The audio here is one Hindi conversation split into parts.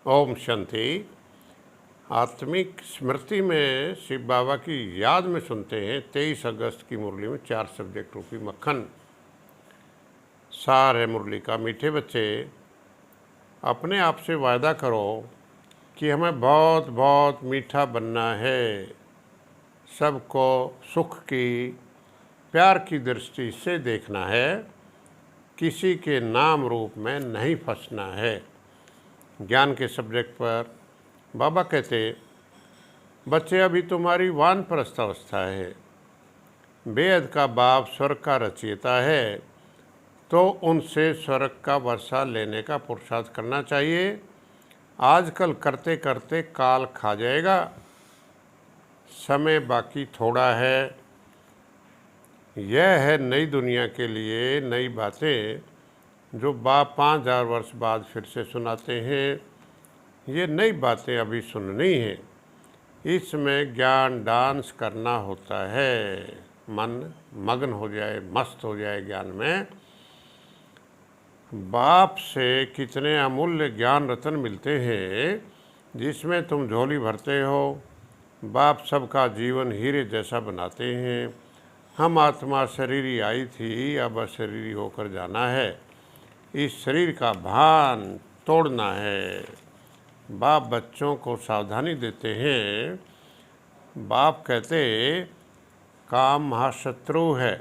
ओम शांति। आत्मिक स्मृति में शिव बाबा की याद में सुनते हैं 23 अगस्त की मुरली में 4 सब्जेक्ट रूपी मक्खन। सार है मुरली का। मीठे बच्चे, अपने आप से वायदा करो कि हमें बहुत बहुत मीठा बनना है, सबको सुख की, प्यार की दृष्टि से देखना है, किसी के नाम रूप में नहीं फंसना है। ज्ञान के सब्जेक्ट पर बाबा कहते, बच्चे अभी तुम्हारी वानप्रस्थ अवस्था है, बेहद का बाप स्वर्ग का रचयिता है, तो उनसे स्वर्ग का वर्षा लेने का पुरुषार्थ करना चाहिए। आजकल करते करते काल खा जाएगा, समय बाकी थोड़ा है। यह है नई दुनिया के लिए नई बातें जो बाप 5000 वर्ष बाद फिर से सुनाते हैं। ये नई बातें अभी सुननी है, इसमें ज्ञान डांस करना होता है। मन मग्न हो जाए, मस्त हो जाए ज्ञान में। बाप से कितने अमूल्य ज्ञान रत्न मिलते हैं जिसमें तुम झोली भरते हो। बाप सबका जीवन हीरे जैसा बनाते हैं। हम आत्मा शरीरी आई थी, अब अशरीरी होकर जाना है। इस शरीर का भान तोड़ना है। बाप बच्चों को सावधानी देते हैं। बाप कहते, काम महाशत्रु है,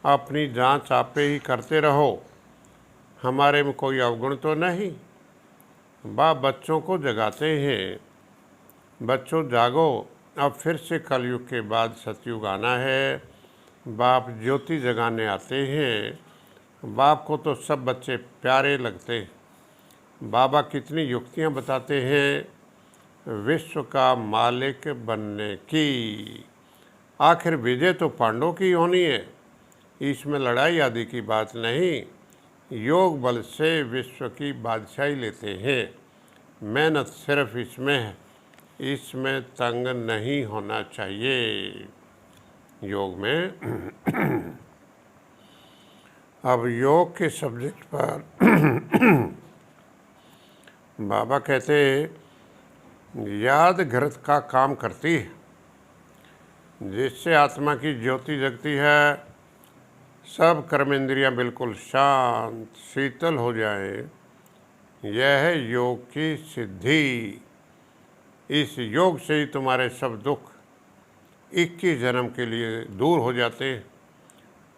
अपनी जांच आपे ही करते रहो, हमारे में कोई अवगुण तो नहीं। बाप बच्चों को जगाते हैं, बच्चों जागो, अब फिर से कलयुग के बाद सतयुग आना है। बाप ज्योति जगाने आते हैं। बाप को तो सब बच्चे प्यारे लगते। बाबा कितनी युक्तियाँ बताते हैं विश्व का मालिक बनने की। आखिर विजय तो पांडवों की होनी है, इसमें लड़ाई आदि की बात नहीं। योग बल से विश्व की बादशाही लेते हैं। मेहनत सिर्फ इसमें है, इसमें तंग नहीं होना चाहिए योग में। अब योग के सब्जेक्ट पर बाबा कहते, याद घृत का काम करती है, जिससे आत्मा की ज्योति जगती है। सब कर्मेंद्रियां बिल्कुल शांत शीतल हो जाए, यह है योग की सिद्धि। इस योग से ही तुम्हारे सब दुख 21 जन्म के लिए दूर हो जाते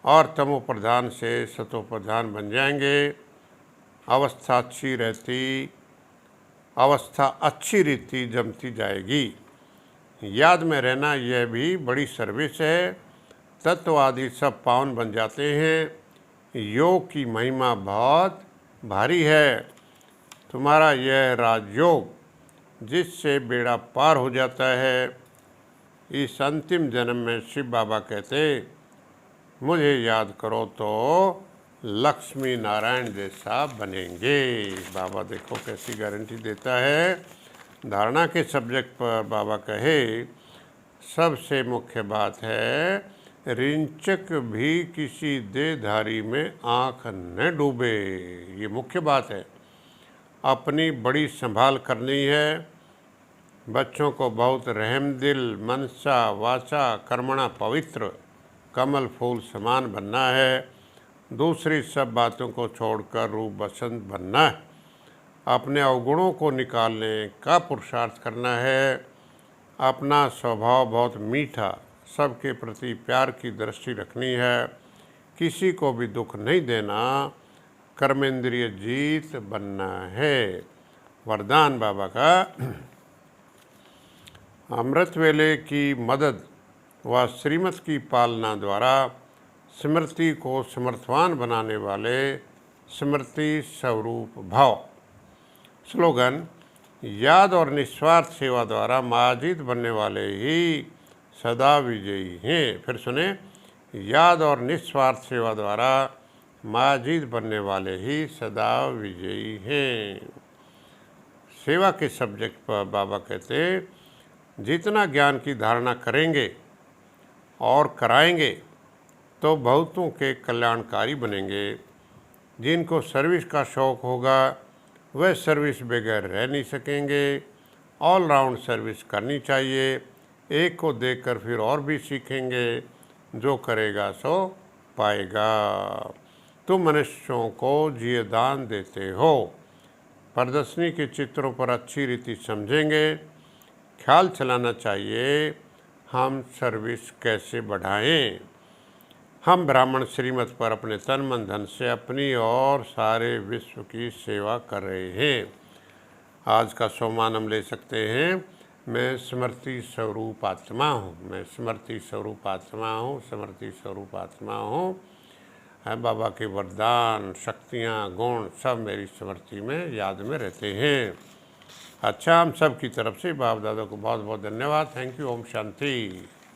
और तमो प्रधान से सतो प्रधान बन जाएंगे। अवस्था अच्छी रहती, अवस्था अच्छी रीति जमती जाएगी। याद में रहना यह भी बड़ी सर्विस है। तत्व आदि सब पावन बन जाते हैं। योग की महिमा बहुत भारी है। तुम्हारा यह राजयोग जिससे बेड़ा पार हो जाता है। इस अंतिम जन्म में शिव बाबा कहते, मुझे याद करो तो लक्ष्मी नारायण जैसा बनेंगे। बाबा देखो कैसी गारंटी देता है। धारणा के सब्जेक्ट पर बाबा कहे, सबसे मुख्य बात है, रिंचक भी किसी देहधारी में आँख न डूबे। ये मुख्य बात है। अपनी बड़ी संभाल करनी है। बच्चों को बहुत रहम दिल, मनसा वाचा कर्मणा पवित्र कमल फूल समान बनना है। दूसरी सब बातों को छोड़कर रूप बसंत बनना है। अपने अवगुणों को निकालने का पुरुषार्थ करना है। अपना स्वभाव बहुत मीठा, सबके प्रति प्यार की दृष्टि रखनी है। किसी को भी दुख नहीं देना, कर्मेंद्रिय जीत बनना है। वरदान बाबा का, अमृत वेले की मदद व श्रीमत की पालना द्वारा स्मृति को समर्थवान बनाने वाले स्मृति स्वरूप भाव। स्लोगन, याद और निस्वार्थ सेवा द्वारा महाजीत बनने वाले ही सदा विजयी हैं। फिर सुने, याद और निस्वार्थ सेवा द्वारा महाजीत बनने वाले ही सदा विजयी हैं। सेवा के सब्जेक्ट पर बाबा कहते, जितना ज्ञान की धारणा करेंगे और कराएंगे तो बहुतों के कल्याणकारी बनेंगे। जिनको सर्विस का शौक़ होगा वह सर्विस बगैर रह नहीं सकेंगे। ऑलराउंड सर्विस करनी चाहिए। एक को देखकर फिर और भी सीखेंगे। जो करेगा सो पाएगा। तुम मनुष्यों को जिये दान देते हो। प्रदर्शनी के चित्रों पर अच्छी रीति समझेंगे। ख्याल चलाना चाहिए हम सर्विस कैसे बढ़ाएं। हम ब्राह्मण श्रीमत पर अपने तन मन धन से अपनी और सारे विश्व की सेवा कर रहे हैं। आज का सोमान हम ले सकते हैं, मैं स्मृति स्वरूप आत्मा हूँ। मैं स्मृति स्वरूप आत्मा हूँ। स्मृति स्वरूप आत्मा हूँ। है बाबा के वरदान, शक्तियाँ, गुण सब मेरी स्मृति में याद में रहते हैं। अच्छा, हम सब की तरफ से बाप दादा को बहुत बहुत धन्यवाद। Thank you. ओम शांति।